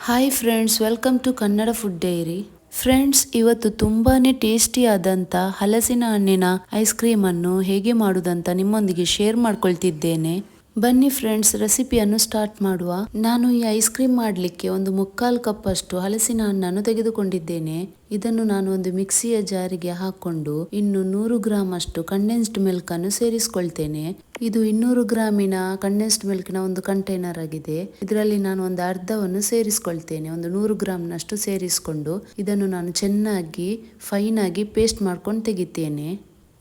Hi friends, welcome to Kannada food diary. Friends, ಇವತ್ತು ತುಂಬಾನೇ tasty ಆದಂತ ಹಲಸಿನ ಹಣ್ಣಿನ ಐಸ್ ಕ್ರೀಮ್ ಅನ್ನು ಹೇಗೆ ಮಾಡುವುದಂತ ನಿಮ್ಮೊಂದಿಗೆ ಶೇರ್ ಮಾಡ್ಕೊಳ್ತಿದ್ದೇನೆ. ಬನ್ನಿ ಫ್ರೆಂಡ್ಸ್, ರೆಸಿಪಿಯನ್ನು ಸ್ಟಾರ್ಟ್ ಮಾಡುವ. ನಾನು ಈ ಐಸ್ ಕ್ರೀಮ್ ಮಾಡಲಿಕ್ಕೆ ಒಂದು 3/4 ಕಪ್ ಅಷ್ಟು ಹಲಸಿನ ಹಣ್ಣನ್ನು ತೆಗೆದುಕೊಂಡಿದ್ದೇನೆ. ಇದನ್ನು ನಾನು ಒಂದು ಮಿಕ್ಸಿಯ ಜಾರಿಗೆ ಹಾಕೊಂಡು ಇನ್ನು 100 ಗ್ರಾಮ್ ಅಷ್ಟು ಕಂಡೆನ್ಸ್ಡ್ ಮಿಲ್ಕ್ ಅನ್ನು ಸೇರಿಸ್ಕೊಳ್ತೇನೆ. ಇದು 200 ಗ್ರಾಮಿನ ಕಂಡೆನ್ಸ್ಡ್ ಮಿಲ್ಕ್ನ ಒಂದು ಕಂಟೈನರ್ ಆಗಿದೆ. ಇದರಲ್ಲಿ ನಾನು ಒಂದು ಅರ್ಧವನ್ನು ಸೇರಿಸ್ಕೊಳ್ತೇನೆ. ಒಂದು 100 ಗ್ರಾಮ್ನಷ್ಟು ಸೇರಿಸ್ಕೊಂಡು ಇದನ್ನು ನಾನು ಚೆನ್ನಾಗಿ ಫೈನ್ ಆಗಿ ಪೇಸ್ಟ್ ಮಾಡ್ಕೊಂಡು ತೆಗಿತೇನೆ.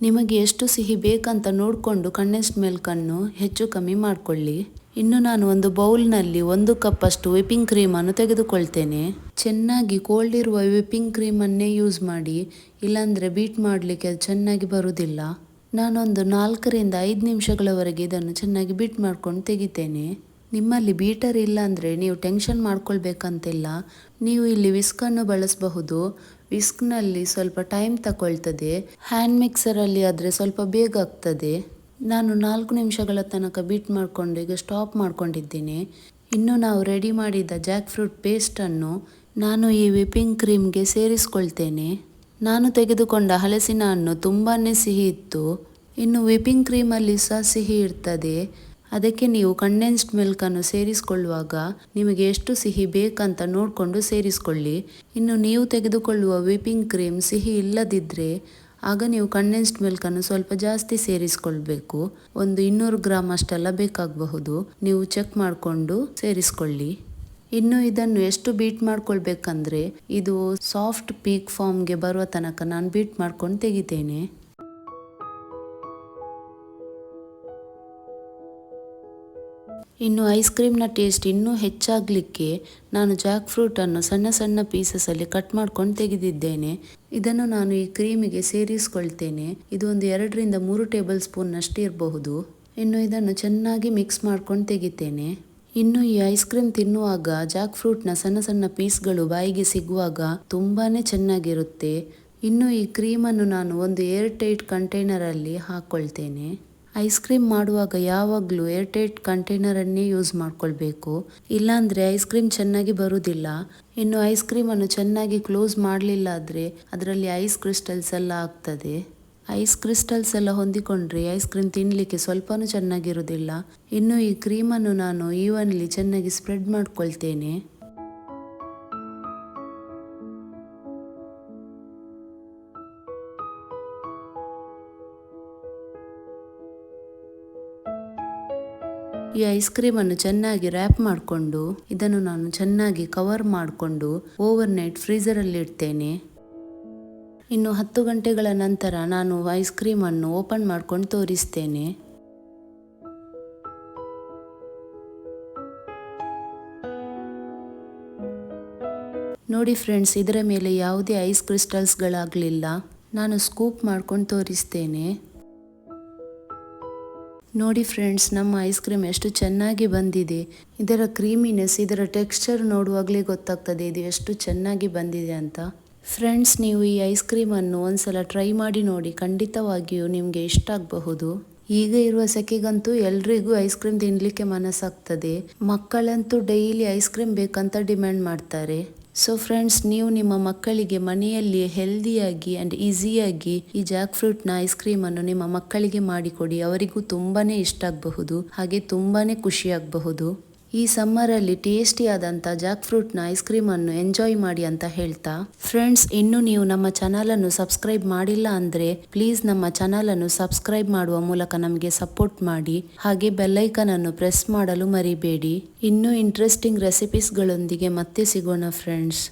ನಿಮಗೆ ಎಷ್ಟು ಸಿಹಿ ಬೇಕಂತ ನೋಡಿಕೊಂಡು ಕಂಡೆನ್ಸ್ಡ್ ಮಿಲ್ಕ್ ಅನ್ನು ಹೆಚ್ಚು ಕಮ್ಮಿ ಮಾಡಿಕೊಳ್ಳಿ. ಇನ್ನು ನಾನು ಒಂದು ಬೌಲ್ನಲ್ಲಿ 1 ಕಪ್ ಅಷ್ಟು ವಿಪಿಂಗ್ ಕ್ರೀಮನ್ನು ತೆಗೆದುಕೊಳ್ತೇನೆ. ಚೆನ್ನಾಗಿ ಕೋಲ್ಡ್ ಇರುವ ವಿಪಿಂಗ್ ಕ್ರೀಮನ್ನೇ ಯೂಸ್ ಮಾಡಿ, ಇಲ್ಲಾಂದರೆ ಬೀಟ್ ಮಾಡಲಿಕ್ಕೆ ಅದು ಚೆನ್ನಾಗಿ ಬರುವುದಿಲ್ಲ. ನಾನೊಂದು 4 ರಿಂದ 5 ನಿಮಿಷಗಳವರೆಗೆ ಇದನ್ನು ಚೆನ್ನಾಗಿ ಬೀಟ್ ಮಾಡ್ಕೊಂಡು ತೆಗಿತೇನೆ. ನಿಮ್ಮಲ್ಲಿ ಬೀಟರ್ ಇಲ್ಲ ಅಂದರೆ ನೀವು ಟೆನ್ಷನ್ ಮಾಡ್ಕೊಳ್ಬೇಕಂತಿಲ್ಲ. ನೀವು ಇಲ್ಲಿ ವಿಸ್ಕನ್ನು ಬಳಸಬಹುದು. ವಿಸ್ಕ್ನಲ್ಲಿ ಸ್ವಲ್ಪ ಟೈಮ್ ತಗೊಳ್ತದೆ. ಹ್ಯಾಂಡ್ ಮಿಕ್ಸರಲ್ಲಿ ಆದರೆ ಸ್ವಲ್ಪ ಬೇಗ ಆಗ್ತದೆ. ನಾನು 4 ನಿಮಿಷಗಳ ತನಕ ಬೀಟ್ ಮಾಡಿಕೊಂಡು ಈಗ ಸ್ಟಾಪ್ ಮಾಡ್ಕೊಂಡಿದ್ದೀನಿ. ಇನ್ನು ನಾವು ರೆಡಿ ಮಾಡಿದ ಜಾಕ್ ಫ್ರೂಟ್ ಪೇಸ್ಟನ್ನು ನಾನು ಈ ವಿಪಿಂಗ್ ಕ್ರೀಮ್ಗೆ ಸೇರಿಸ್ಕೊಳ್ತೇನೆ. ನಾನು ತೆಗೆದುಕೊಂಡ ಹಲಸಿನ ಹಣ್ಣು ತುಂಬಾ ಸಿಹಿ ಇತ್ತು. ಇನ್ನು ವಿಪಿಂಗ್ ಕ್ರೀಮಲ್ಲಿ ಸಹ ಸಿಹಿ ಇರ್ತದೆ. ಅದಕ್ಕೆ ನೀವು ಕಂಡೆನ್ಸ್ಡ್ ಮಿಲ್ಕನ್ನು ಸೇರಿಸಿಕೊಳ್ಳುವಾಗ ನಿಮಗೆ ಎಷ್ಟು ಸಿಹಿ ಬೇಕಂತ ನೋಡಿಕೊಂಡು ಸೇರಿಸಿಕೊಳ್ಳಿ. ಇನ್ನು ನೀವು ತೆಗೆದುಕೊಳ್ಳುವ ವಿಪಿಂಗ್ ಕ್ರೀಮ್ ಸಿಹಿ ಇಲ್ಲದಿದ್ದರೆ ಆಗ ನೀವು ಕಂಡೆನ್ಸ್ಡ್ ಮಿಲ್ಕನ್ನು ಸ್ವಲ್ಪ ಜಾಸ್ತಿ ಸೇರಿಸ್ಕೊಳ್ಬೇಕು. ಒಂದು 200 ಗ್ರಾಮ್ ಅಷ್ಟೆಲ್ಲ ಬೇಕಾಗಬಹುದು. ನೀವು ಚೆಕ್ ಮಾಡಿಕೊಂಡು ಸೇರಿಸ್ಕೊಳ್ಳಿ. ಇನ್ನು ಇದನ್ನು ಎಷ್ಟು ಬೀಟ್ ಮಾಡ್ಕೊಳ್ಬೇಕಂದ್ರೆ ಇದು ಸಾಫ್ಟ್ ಪೀಕ್ ಫಾರ್ಮ್ಗೆ ಬರುವ ತನಕ ನಾನು ಬೀಟ್ ಮಾಡ್ಕೊಂಡು ತೆಗಿತೇನೆ. ಇನ್ನು ಐಸ್ ಕ್ರೀಮ್ನ ಟೇಸ್ಟ್ ಇನ್ನೂ ಹೆಚ್ಚಾಗಲಿಕ್ಕೆ ನಾನು ಜಾಕ್ ಫ್ರೂಟನ್ನು ಸಣ್ಣ ಸಣ್ಣ ಪೀಸಸಲ್ಲಿ ಕಟ್ ಮಾಡ್ಕೊಂಡು ತೆಗೆದಿದ್ದೇನೆ. ಇದನ್ನು ನಾನು ಈ ಕ್ರೀಮಿಗೆ ಸೇರಿಸ್ಕೊಳ್ತೇನೆ. ಇದು ಒಂದು 2 ರಿಂದ 3 ಟೇಬಲ್ ಸ್ಪೂನ್ನಷ್ಟು ಇರಬಹುದು. ಇನ್ನು ಇದನ್ನು ಚೆನ್ನಾಗಿ ಮಿಕ್ಸ್ ಮಾಡ್ಕೊಂಡು ತೆಗಿತೇನೆ. ಇನ್ನು ಈ ಐಸ್ ಕ್ರೀಮ್ ತಿನ್ನುವಾಗ ಜಾಕ್ ಫ್ರೂಟ್ನ ಸಣ್ಣ ಸಣ್ಣ ಪೀಸ್ಗಳು ಬಾಯಿಗೆ ಸಿಗುವಾಗ ತುಂಬಾ ಚೆನ್ನಾಗಿರುತ್ತೆ. ಇನ್ನು ಈ ಕ್ರೀಮನ್ನು ನಾನು ಒಂದು ಏರ್ ಟೈಟ್ ಕಂಟೈನರಲ್ಲಿ ಹಾಕ್ಕೊಳ್ತೇನೆ. ಐಸ್ ಕ್ರೀಮ್ ಮಾಡುವಾಗ ಯಾವಾಗಲೂ ಏರ್ ಟೈಟ್ ಕಂಟೈನರನ್ನೇ ಯೂಸ್ ಮಾಡ್ಕೊಳ್ಬೇಕು, ಇಲ್ಲಾಂದರೆ ಐಸ್ ಕ್ರೀಮ್ ಚೆನ್ನಾಗಿ ಬರುವುದಿಲ್ಲ. ಇನ್ನು ಐಸ್ ಕ್ರೀಮನ್ನು ಚೆನ್ನಾಗಿ ಕ್ಲೋಸ್ ಮಾಡಲಿಲ್ಲ ಆದರೆ ಅದರಲ್ಲಿ ಐಸ್ ಕ್ರಿಸ್ಟಲ್ಸ್ ಎಲ್ಲ ಆಗ್ತದೆ. ಐಸ್ ಕ್ರಿಸ್ಟಲ್ಸ್ ಎಲ್ಲ ಹೊಂದಿಕೊಂಡ್ರೆ ಐಸ್ ಕ್ರೀಮ್ ತಿನ್ನಲಿಕ್ಕೆ ಸ್ವಲ್ಪನೂ ಚೆನ್ನಾಗಿರೋದಿಲ್ಲ. ಇನ್ನು ಈ ಕ್ರೀಮನ್ನು ನಾನು ಈವನ್ಲಿ ಚೆನ್ನಾಗಿ ಸ್ಪ್ರೆಡ್ ಮಾಡ್ಕೊಳ್ತೇನೆ. ಈ ಐಸ್ ಕ್ರೀಮನ್ನು ಚೆನ್ನಾಗಿ ರ್ಯಾಪ್ ಮಾಡಿಕೊಂಡು ಇದನ್ನು ನಾನು ಚೆನ್ನಾಗಿ ಕವರ್ ಮಾಡಿಕೊಂಡು ಓವರ್ ನೈಟ್ ಫ್ರೀಸರಲ್ಲಿ ಇಡ್ತೇನೆ. ಇನ್ನು 10 ಗಂಟೆಗಳ ನಂತರ ನಾನು ಐಸ್ ಕ್ರೀಮನ್ನು ಓಪನ್ ಮಾಡ್ಕೊಂಡು ತೋರಿಸ್ತೇನೆ. ನೋಡಿ ಫ್ರೆಂಡ್ಸ್, ಇದರ ಮೇಲೆ ಯಾವುದೇ ಐಸ್ ಕ್ರಿಸ್ಟಲ್ಸ್ಗಳಾಗಲಿಲ್ಲ. ನಾನು ಸ್ಕೂಪ್ ಮಾಡ್ಕೊಂಡು ತೋರಿಸ್ತೇನೆ. ನೋಡಿ ಫ್ರೆಂಡ್ಸ್, ನಮ್ಮ ಐಸ್ ಕ್ರೀಮ್ ಎಷ್ಟು ಚೆನ್ನಾಗಿ ಬಂದಿದೆ. ಇದರ ಕ್ರೀಮಿನೆಸ್, ಇದರ ಟೆಕ್ಸ್ಚರ್ ನೋಡುವಾಗಲೇ ಗೊತ್ತಾಗ್ತದೆ ಇದು ಎಷ್ಟು ಚೆನ್ನಾಗಿ ಬಂದಿದೆ ಅಂತ. ಫ್ರೆಂಡ್ಸ್, ನೀವು ಈ ಐಸ್ ಕ್ರೀಮನ್ನು ಒಂದ್ಸಲ ಟ್ರೈ ಮಾಡಿ ನೋಡಿ, ಖಂಡಿತವಾಗಿಯೂ ನಿಮಗೆ ಇಷ್ಟ ಆಗಬಹುದು. ಈಗ ಇರುವ ಸೆಕೆಗಂತೂ ಎಲ್ರಿಗೂ ಐಸ್ ಕ್ರೀಮ್ ತಿನ್ನಲಿಕ್ಕೆ ಮನಸ್ಸಾಗ್ತದೆ. ಮಕ್ಕಳಂತೂ ಡೈಲಿ ಐಸ್ ಕ್ರೀಮ್ ಬೇಕಂತ ಡಿಮ್ಯಾಂಡ್ ಮಾಡ್ತಾರೆ. ಸೊ ಫ್ರೆಂಡ್ಸ್, ನೀವು ನಿಮ್ಮ ಮಕ್ಕಳಿಗೆ ಮನೆಯಲ್ಲಿ ಹೆಲ್ದಿಯಾಗಿ ಆ್ಯಂಡ್ ಈಸಿಯಾಗಿ ಈ ಜಾಕ್ ಫ್ರೂಟ್ನ ಐಸ್ ಕ್ರೀಮನ್ನು ನಿಮ್ಮ ಮಕ್ಕಳಿಗೆ ಮಾಡಿಕೊಡಿ. ಅವರಿಗೂ ತುಂಬಾ ಇಷ್ಟ ಆಗಬಹುದು, ಹಾಗೆ ತುಂಬಾ ಖುಷಿಯಾಗಬಹುದು. ಈ ಸಮ್ಮರಲ್ಲಿ ಟೇಸ್ಟಿ ಆದಂಥ ಜಾಕ್ ಫ್ರೂಟ್ನ ಐಸ್ ಕ್ರೀಮನ್ನು ಎಂಜಾಯ್ ಮಾಡಿ ಅಂತ ಹೇಳ್ತಾ, ಫ್ರೆಂಡ್ಸ್, ಇನ್ನು ನೀವು ನಮ್ಮ ಚಾನಲನ್ನು ಸಬ್ಸ್ಕ್ರೈಬ್ ಮಾಡಿಲ್ಲ ಅಂದರೆ ಪ್ಲೀಸ್ ನಮ್ಮ ಚಾನಲನ್ನು ಸಬ್ಸ್ಕ್ರೈಬ್ ಮಾಡುವ ಮೂಲಕ ನಮಗೆ ಸಪೋರ್ಟ್ ಮಾಡಿ. ಹಾಗೆ ಬೆಲ್ಲೈಕನ್ ಅನ್ನು ಪ್ರೆಸ್ ಮಾಡಲು ಮರಿಬೇಡಿ. ಇನ್ನೂ ಇಂಟ್ರೆಸ್ಟಿಂಗ್ ರೆಸಿಪೀಸ್ಗಳೊಂದಿಗೆ ಮತ್ತೆ ಸಿಗೋಣ ಫ್ರೆಂಡ್ಸ್.